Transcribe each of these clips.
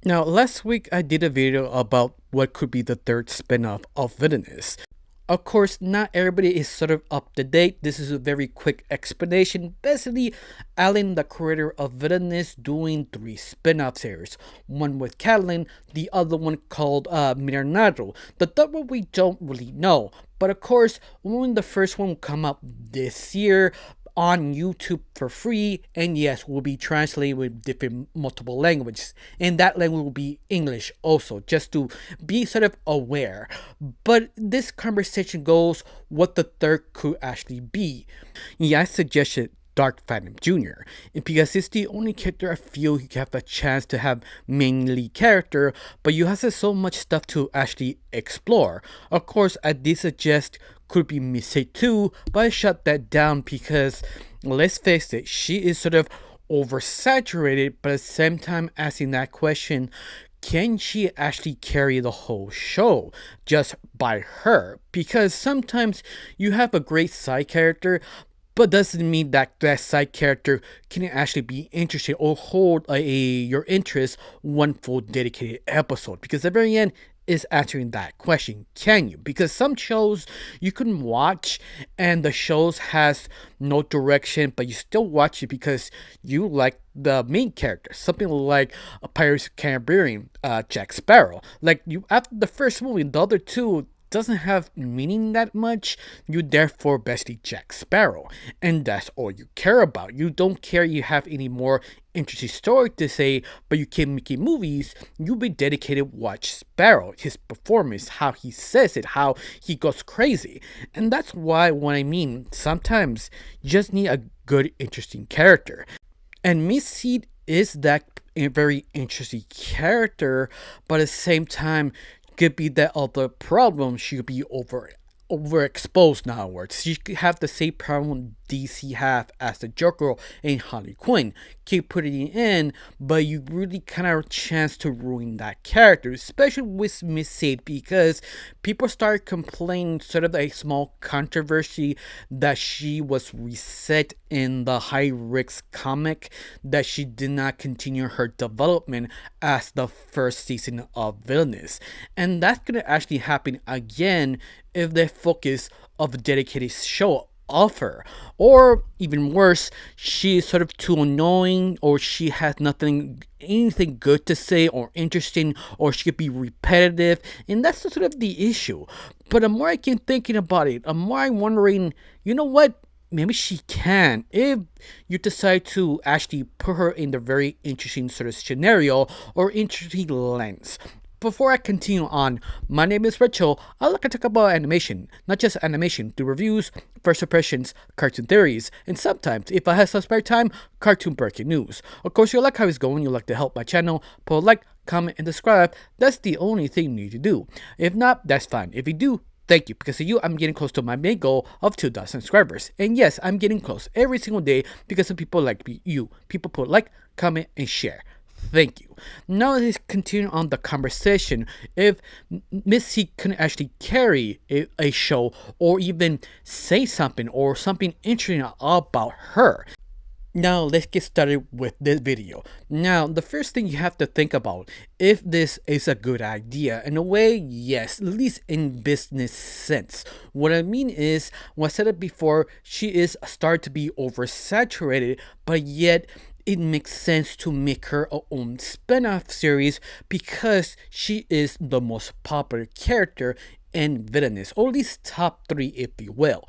Now, last week I did a video about what could be the third spin-off of Villainous. Of course, not everybody is sort of up to date. This is a very quick explanation. Basically, Alan, the creator of Villainous, doing three spin-off series. One with Catalan, the other one called Miranado. The third one we don't really know. But of course, when the first one will come out this year, on YouTube for free, and yes, will be translated with different multiple languages, and that language will be English also, just to be sort of aware. But this conversation goes what the third could actually be. Yeah, I suggested Dark Phantom Jr. because it's the only character I feel you have a chance to have main lead character, but you have so much stuff to actually explore. Of course, I did suggest could be Missy too, but I shut that down because, let's face it, she is sort of oversaturated, but at the same time asking that question, can she actually carry the whole show just by her? Because sometimes you have a great side character, but doesn't mean that that side character can actually be interesting or hold your interest one full dedicated episode. Because at the very end is answering that question, can you? Because some shows you can watch and the shows has no direction, but you still watch it because you like the main character. Something like a Pirates of the Caribbean, Jack Sparrow. Like you after the first movie, the other two doesn't have meaning that much, you therefore basically Jack Sparrow. And that's all you care about. You don't care you have any more interesting story to say, but you keep making movies, you'll be dedicated watch Sparrow, his performance, how he says it, how he goes crazy. And that's why when I mean sometimes you just need a good interesting character. And Miss Seed is that a very interesting character, but at the same time could be that other problem. She could be overexposed now. She could have the same problem DC have as the Joker and Harley Quinn. Keep putting it in, but you really kind of have a chance to ruin that character, especially with Miss Sade, because people started complaining, sort of a small controversy, that she was reset in the High Risk comic, that she did not continue her development as the first season of Villainous. And that's going to actually happen again if they focus of a dedicated show of her. Or even worse, she is sort of too annoying, or she has anything good to say or interesting, or she could be repetitive, and that's sort of the issue. But the more I keep thinking about it, the more I'm wondering, you know what? Maybe she can, if you decide to actually put her in the very interesting sort of scenario or interesting lens. Before I continue on, my name is Rachel. I like to talk about animation, not just animation, through reviews, first impressions, cartoon theories, and sometimes, if I have some spare time, cartoon breaking news. Of course, you like how it's going, you like to help my channel, put a like, comment, and subscribe. That's the only thing you need to do. If not, that's fine. If you do, thank you, because of you, I'm getting close to my main goal of 2,000 subscribers. And yes, I'm getting close every single day because of people like you. People put like, comment, and share. Thank you. Now let's continue on the conversation. If Missy can actually carry a show or even say something or something interesting about her. Now let's get started with this video. Now the first thing you have to think about, if this is a good idea. In a way, yes, at least in business sense. What I mean is, what I said it before, she is starting to be oversaturated, but yet it makes sense to make her a own spin-off series because she is the most popular character in Villainous, or at least top 3 if you will.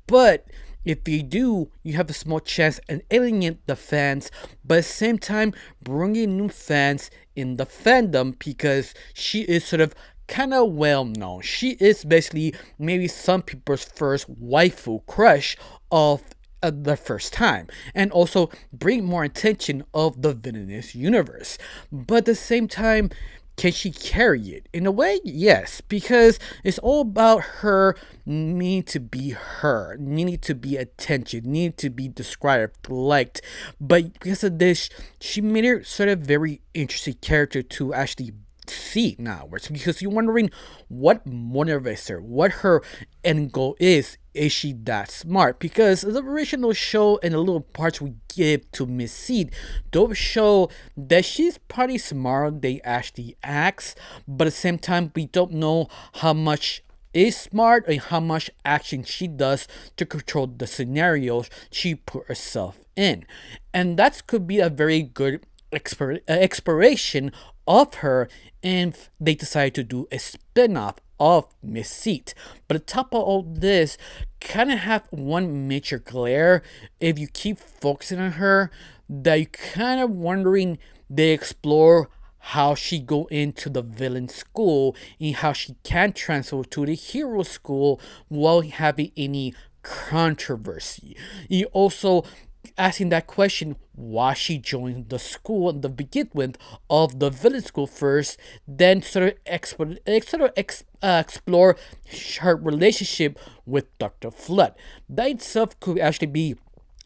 But if you do, you have a small chance and alienate the fans, but at the same time bringing new fans in the fandom because she is sort of kind of well known. She is basically maybe some people's first waifu crush of the first time, and also bring more attention of the Villainous universe. But at the same time, can she carry it? In a way, yes, because it's all about her needing to be her, needing to be attention, needing to be described, liked. But because of this, she made her sort of very interesting character to actually see now, because you're wondering what motivates her, what her end goal is is she that smart? Because the original show and the little parts we give to Miss Seed don't show that she's pretty smart than Ashley acts, but at the same time, we don't know how much is smart and how much action she does to control the scenarios she put herself in. And that could be a very good exploration of her if they decide to do a spin-off of Miss Seat. But on top of all this, kind of have one major glare if you keep focusing on her, that you kind of wondering they explore how she go into the villain school and how she can transfer to the hero school without having any controversy. You also asking that question why she joined the school and the beginning of the villain school first, then explore her relationship with Dr. Flood. That itself could actually be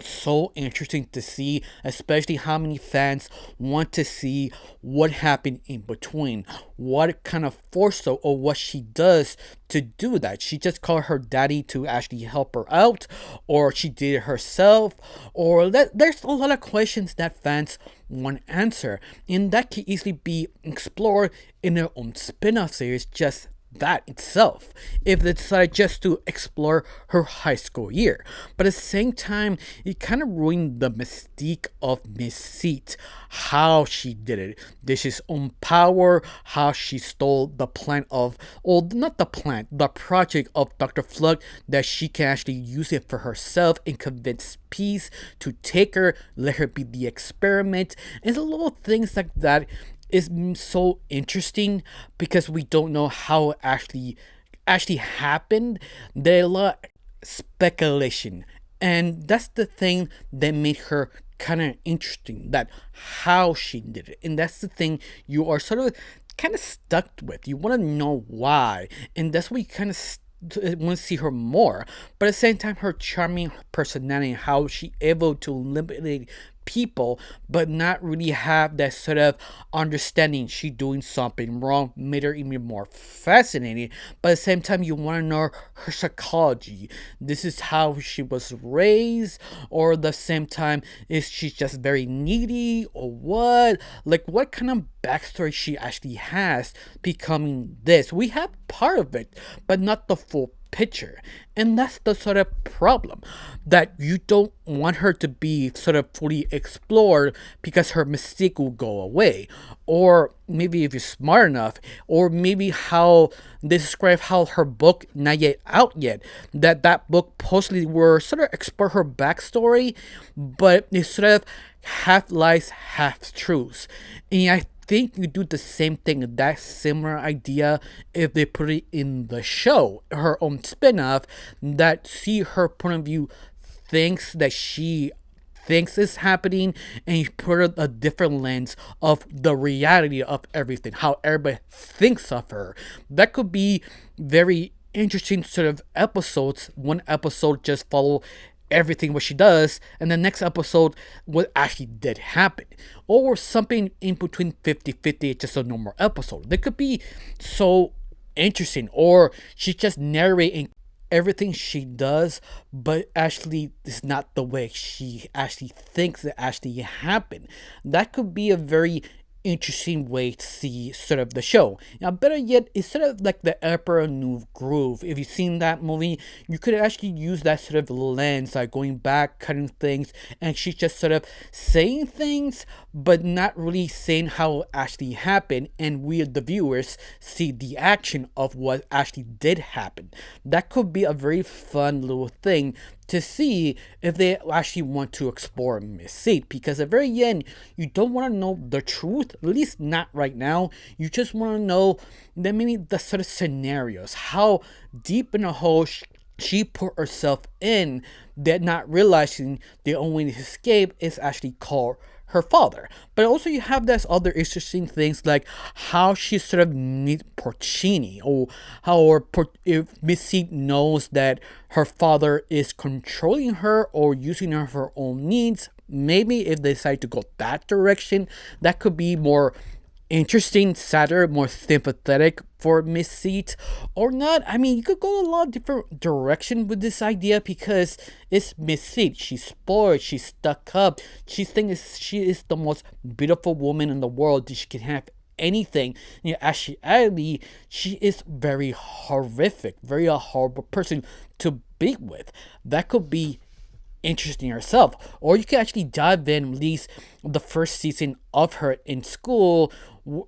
so interesting to see, especially how many fans want to see what happened in between, what kind of force or what she does to do that. She just called her daddy to actually help her out, or she did it herself, or there's a lot of questions that fans want to answer, and that can easily be explored in their own spin-off series, just that itself, if they decide just to explore her high school year. But at the same time, it kind of ruined the mystique of Miss Seat, how she did it. This is own power, how she stole the plant of, or not the plant, the project of Dr. Flood, that she can actually use it for herself and convince Peace to take her, let her be the experiment, and the little things like that is so interesting because we don't know how it actually happened. There's a lot of speculation, and that's the thing that made her kind of interesting, that how she did it. And that's the thing you are sort of kind of stuck with. You want to know why, and that's what you kind of want to see her more. But at the same time, her charming personality and how she able to eliminate people but not really have that sort of understanding she doing something wrong made her even more fascinating. But at the same time, you want to know her psychology. This is how she was raised, or at the same time, is she just very needy, or what? Like, what kind of backstory she actually has becoming this? We have part of it, but not the full picture. And that's the sort of problem, that you don't want her to be sort of fully explored because her mystique will go away. Or maybe if you're smart enough, or maybe how they describe how her book not yet out yet, that book possibly were sort of explore her backstory, but it's sort of half lies, half truths. And I think you do the same thing, that similar idea, if they put it in the show, her own spin-off, that see her point of view, things that she thinks is happening, and you put a different lens of the reality of everything, how everybody thinks of her. That could be very interesting sort of episodes. One episode just follow everything what she does, and the next episode what actually did happen, or something in between 50-50, just a normal episode. That could be so interesting. Or she's just narrating everything she does, but actually it's not the way she actually thinks it actually happened. That could be a very interesting way to see sort of the show. Now, better yet, it's sort of like the Emperor New Groove. If you've seen that movie, you could actually use that sort of lens, like going back, cutting things, and she's just sort of saying things, but not really saying how it actually happened, and we, the viewers, see the action of what actually did happen. That could be a very fun little thing to see if they actually want to explore Miss Seat, because at the very end, you don't want to know the truth, at least not right now. You just want to know maybe the sort of scenarios, how deep in a hole she put herself in, that not realizing the only way to escape is actually called her father. But also you have this other interesting things, like how she sort of meet Porcini, or how if Missy knows that her father is controlling her or using her for her own needs. Maybe if they decide to go that direction, that could be more interesting, sadder, more sympathetic for Miss Seat or not. I mean, you could go a lot of different direction with this idea because it's Miss Seat. She's spoiled. She's stuck up. She thinks she is the most beautiful woman in the world. She can have anything. You know, actually, she is very horrific, very a horrible person to be with. That could be interesting herself. Or you can actually dive in at least the first season of her in school,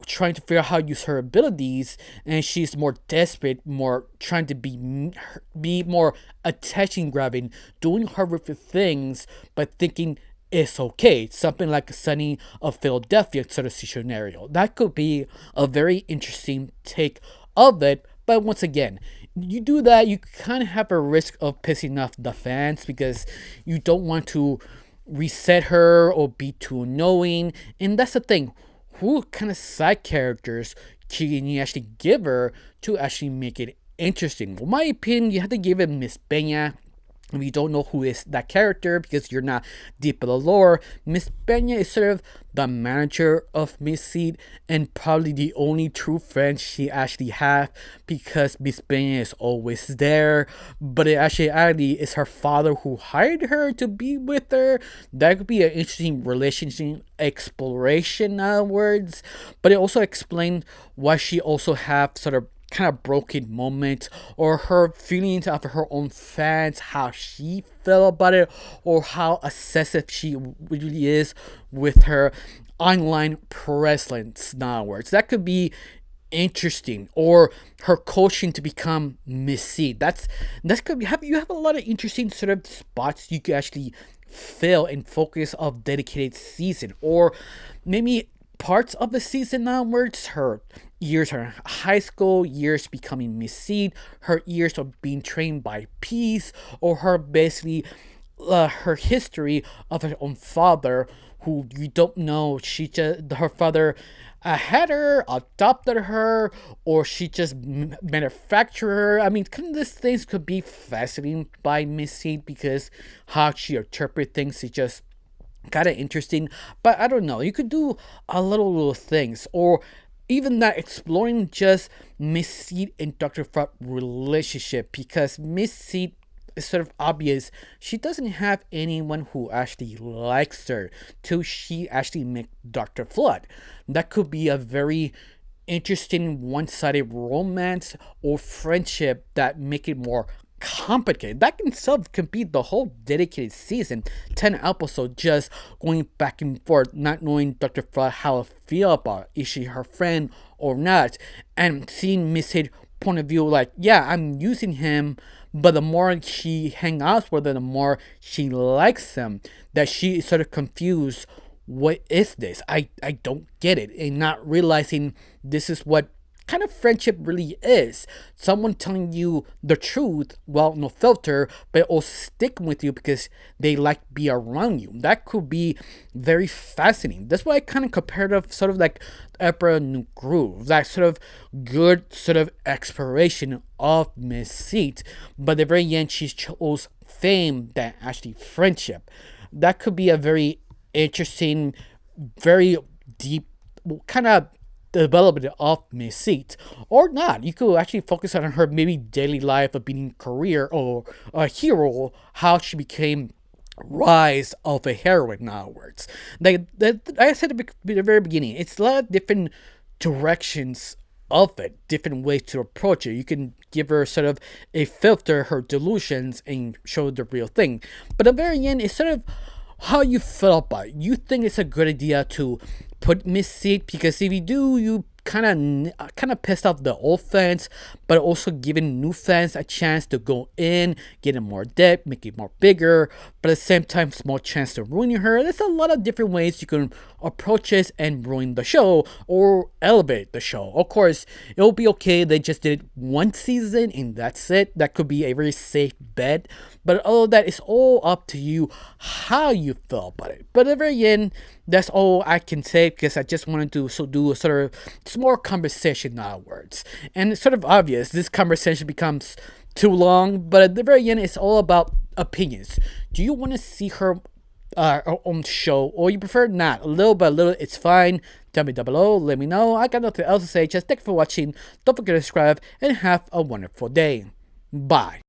trying to figure out how to use her abilities, and she's more desperate, more trying to be more attention grabbing, doing horrific things, but thinking it's okay. Something like Sunny of Philadelphia sort of scenario. That could be a very interesting take of it. But once again, you do that, you kind of have a risk of pissing off the fans because you don't want to reset her or be too annoying. And that's the thing. Who kind of side characters can you actually give her to actually make it interesting? Well, my opinion, you have to give it Miss Peña. If you don't know who is that character because you're not deep in the lore, Miss Peña is sort of the manager of Miss Seed and probably the only true friend she actually has because Miss Peña is always there. But it actually is her father who hired her to be with her. That could be an interesting relationship exploration, in other words. But it also explained why she also have sort of kind of broken moment or her feelings of her own fans, how she felt about it, or how obsessive she really is with her online presence. In other words, that could be interesting. Or her coaching to become Miss C. That's could be, you have a lot of interesting sort of spots you could actually fill and focus of dedicated season, or maybe parts of the season onwards, her years, her high school years becoming Miss Seed, her years of being trained by Peace, or her basically her history of her own father, who you don't know. She just her father had her, adopted her, or she just manufactured her. I mean, kind of these things could be fascinating by Miss Seed because how she interprets things is just kind of interesting. But I don't know, you could do a little things, or even that exploring just Miss Seed and Dr. Flood relationship, because Miss Seed is sort of obvious she doesn't have anyone who actually likes her till she actually met Dr. Flood. That could be a very interesting one-sided romance or friendship that make it more complicated. That in itself can be the whole dedicated season, 10 episodes just going back and forth, not knowing Dr. Flood how to feel about it. Is she her friend or not? And seeing Miss Hid point of view, like, yeah, I'm using him, but the more she hangs out with her, the more she likes him, that she is sort of confused. What is this? I don't get it. And not realizing this is what kind of friendship really is. Someone telling you the truth, well, no filter, but also sticking with you because they like to be around you. That could be very fascinating. That's why I kind of compared it sort of like Emperor New Groove, that sort of good sort of exploration of Miss Seat, but at the very end she chose fame than actually friendship. That could be a very interesting, very deep kind of development of Miss Seat, or not. You could actually focus on her maybe daily life of being a career or a hero, how she became rise of a heroine. In other words, like I said at the very beginning, it's a lot of different directions of it, different ways to approach it. You can give her sort of a filter her delusions and show the real thing, but at the very end, it's sort of how you feel about it. You think it's a good idea to put Miss Seed, because if you do, you kind of pissed off the old fans, but also giving new fans a chance to go in, get in more depth, make it more bigger, but at the same time, small chance to ruin her. There's a lot of different ways you can approach this and ruin the show or elevate the show. Of course, it'll be okay. They just did it one season and that's it. That could be a very safe bet. But all of that is all up to you, how you feel about it. But at the very end, that's all I can say because I just wanted to do a sort of more conversation afterwards. And it's sort of obvious this conversation becomes too long, but at the very end, it's all about opinions. Do you want to see her our own show, or you prefer not. A little by little, it's fine. Tell me down below, let me know. I got nothing else to say. Just thank you for watching. Don't forget to subscribe and have a wonderful day. Bye.